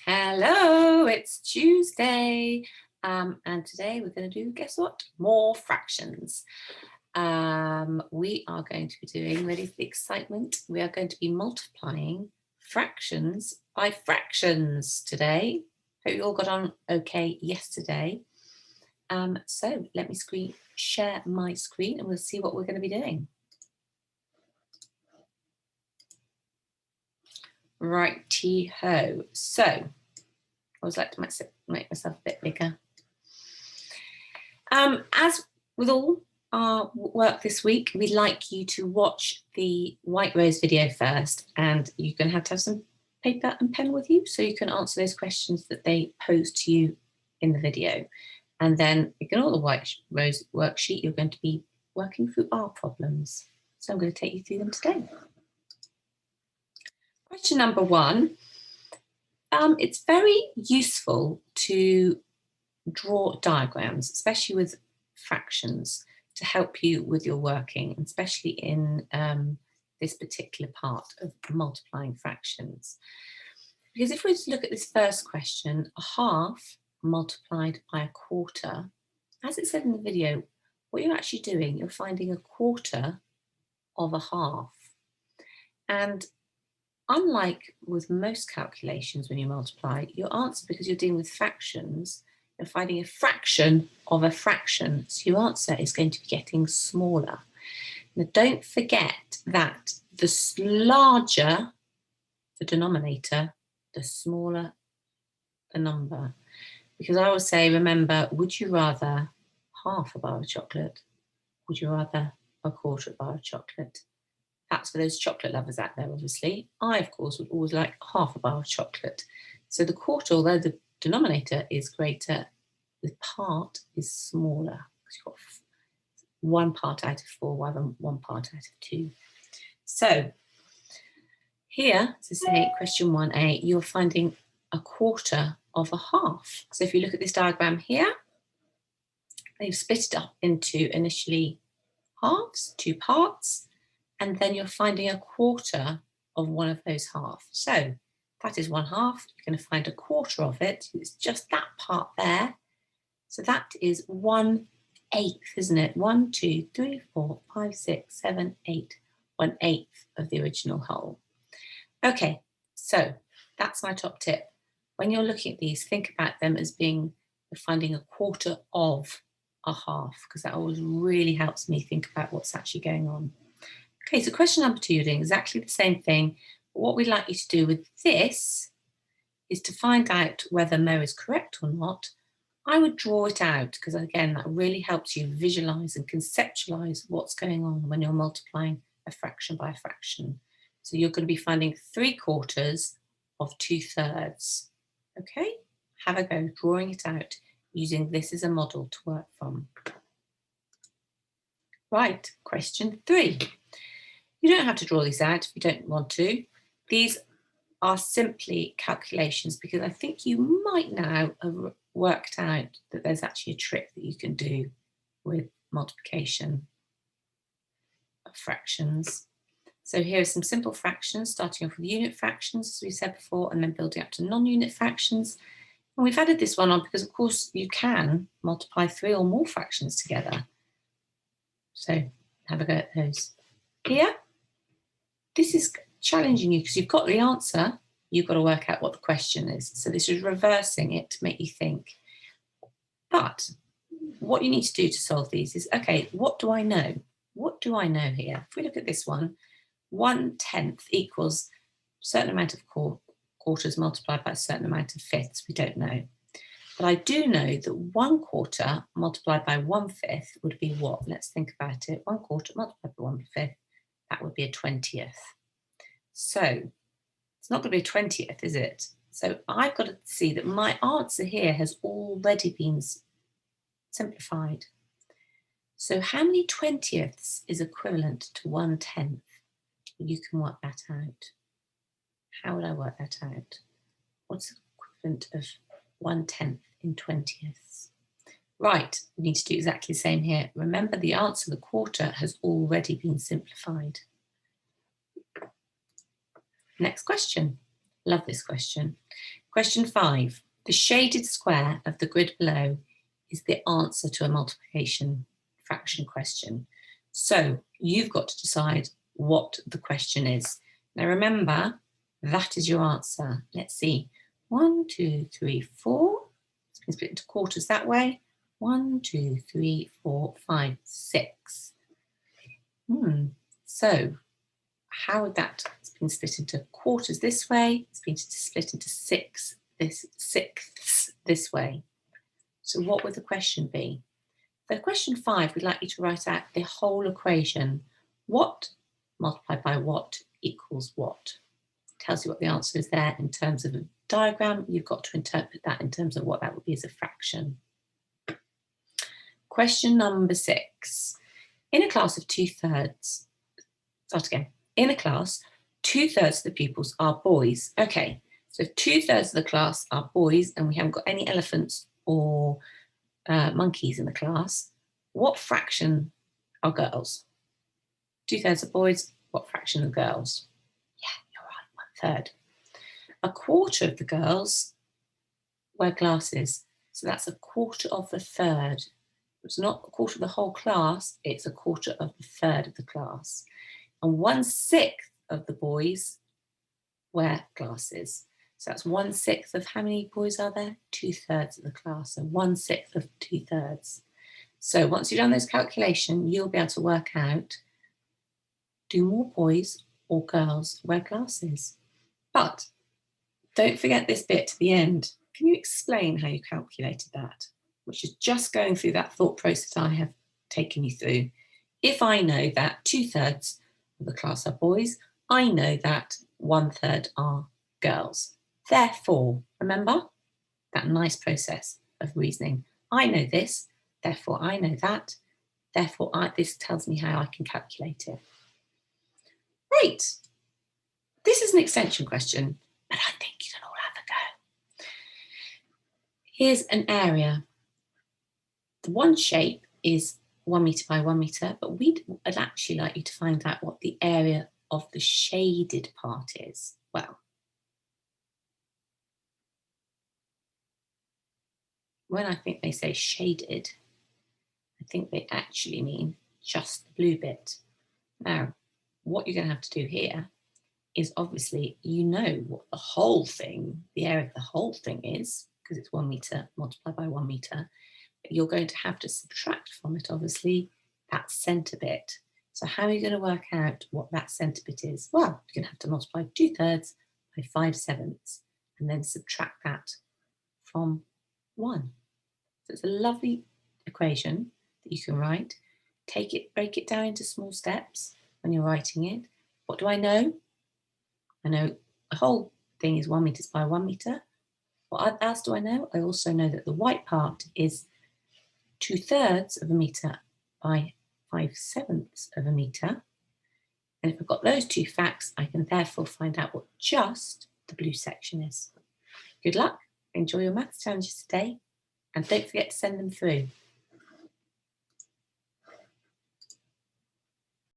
Hello, it's Tuesday, and today we're going to do, guess what? More fractions. We are going to be doing, ready for the excitement, we are going to be multiplying fractions by fractions today. Hope you all got on okay yesterday. So let me share my screen and we'll see what we're going to be doing. Righty-ho. So, I always like to make myself a bit bigger. As with all our work this week, we'd like you to watch the White Rose video first, and you're going to have some paper and pen with you so you can answer those questions that they pose to you in the video. And then ignore the White Rose worksheet, you're going to be working through our problems. So I'm going to take you through them today. Question number one, it's very useful to draw diagrams, especially with fractions, to help you with your working, especially in this particular part of multiplying fractions. Because if we look at this first question, a half multiplied by a quarter, as it said in the video, what you're actually doing, you're finding a quarter of a half. And unlike with most calculations when you multiply, your answer, because you're dealing with fractions, you're finding a fraction of a fraction. So your answer is going to be getting smaller. Now don't forget that the larger the denominator, the smaller the number. Because I always say, remember, would you rather half a bar of chocolate? Would you rather a quarter bar of chocolate? That's for those chocolate lovers out there, obviously. I, of course, would always like half a bar of chocolate. So the quarter, although the denominator is greater, the part is smaller. Because you've got one part out of 4 rather than one part out of 2. So here, to say question 1a, you're finding a quarter of a half. So if you look at this diagram here, they've split it up into initially halves, 2 parts, and then you're finding a quarter of one of those halves. So that is 1/2. You're going to find a quarter of it. It's just that part there. So that is 1/8, isn't it? 1, 2, 3, 4, 5, 6, 7, 8. 1/8 of the original whole. Okay, so that's my top tip. When you're looking at these, think about them as being finding a quarter of a half, because that always really helps me think about what's actually going on. Okay, so question number 2, you're doing exactly the same thing. But what we'd like you to do with this is to find out whether Mo is correct or not. I would draw it out, because again, that really helps you visualize and conceptualize what's going on when you're multiplying a fraction by a fraction. So you're going to be finding 3/4 of 2/3. Okay, have a go drawing it out using this as a model to work from. Right, question 3. You don't have to draw these out if you don't want to. These are simply calculations, because I think you might now have worked out that there's actually a trick that you can do with multiplication of fractions. So here are some simple fractions, starting off with unit fractions, as we said before, and then building up to non-unit fractions. And we've added this one on because, of course, you can multiply 3 or more fractions together. So have a go at those. Here, this is challenging you because you've got the answer, you've got to work out what the question is. So this is reversing it to make you think. But what you need to do to solve these is, okay, what do I know? What do I know here? If we look at this one, 1/10 equals a certain amount of quarters multiplied by a certain amount of fifths. We don't know. But I do know that 1/4 multiplied by 1/5 would be what? Let's think about it. 1/4 multiplied by 1/5, that would be a 20th. So it's not going to be a 20th, is it? So I've got to see that my answer here has already been simplified. So how many 20ths is equivalent to 1/10? You can work that out. How would I work that out? What's the equivalent of 1/10 in 20ths? Right, we need to do exactly the same here. Remember, the answer, the quarter, has already been simplified. Next question. Love this question. Question 5. The shaded square of the grid below is the answer to a multiplication fraction question. So you've got to decide what the question is. Now remember, that is your answer. Let's see. 1, 2, 3, 4. It's been split into quarters that way. 1, 2, 3, 4, 5, 6. So how would that? It's been split into quarters this way. It's been split into sixths this way. So what would the question be? For question 5, we'd like you to write out the whole equation. What multiplied by what equals what? Tells you what the answer is there in terms of a diagram. You've got to interpret that in terms of what that would be as a fraction. Question number 6. In a class of 2/3, start again. In a class, 2/3 of the pupils are boys. Okay, so 2/3 of the class are boys and we haven't got any elephants or monkeys in the class. What fraction are girls? 2/3 are boys, what fraction are girls? Yeah, you're right, 1/3. A quarter of the girls wear glasses, so that's a quarter of a third. It's not a quarter of the whole class, it's a quarter of the third of the class. And 1/6 of the boys wear glasses. So that's 1/6 of how many boys are there? 2/3 of the class, so 1/6 of 2/3. So once you've done those calculations, you'll be able to work out, do more boys or girls wear glasses? But don't forget this bit to the end. Can you explain how you calculated that? Which is just going through that thought process I have taken you through. If I know that 2/3 of the class are boys, I know that 1/3 are girls. Therefore, remember that nice process of reasoning. I know this, therefore I know that, therefore this tells me how I can calculate it. Right, this is an extension question, but I think you can all have a go. Here's an area. The one shape is 1 metre by 1 metre, but I'd actually like you to find out what the area of the shaded part is. Well, when I think they say shaded, I think they actually mean just the blue bit. Now, what you're going to have to do here is obviously, you know what the whole thing, the area of the whole thing is, because it's 1 metre multiplied by 1 metre. But you're going to have to subtract from it, obviously, that centre bit. So how are you going to work out what that centre bit is? Well, you're going to have to multiply 2/3 by 5/7 and then subtract that from 1. So it's a lovely equation that you can write. Take it, break it down into small steps when you're writing it. What do I know? I know the whole thing is 1 metre by 1 metre. What else do I know? I also know that the white part is 2/3 of a metre by 5/7 of a metre. And if I've got those two facts, I can therefore find out what just the blue section is. Good luck, enjoy your maths challenges today, and don't forget to send them through.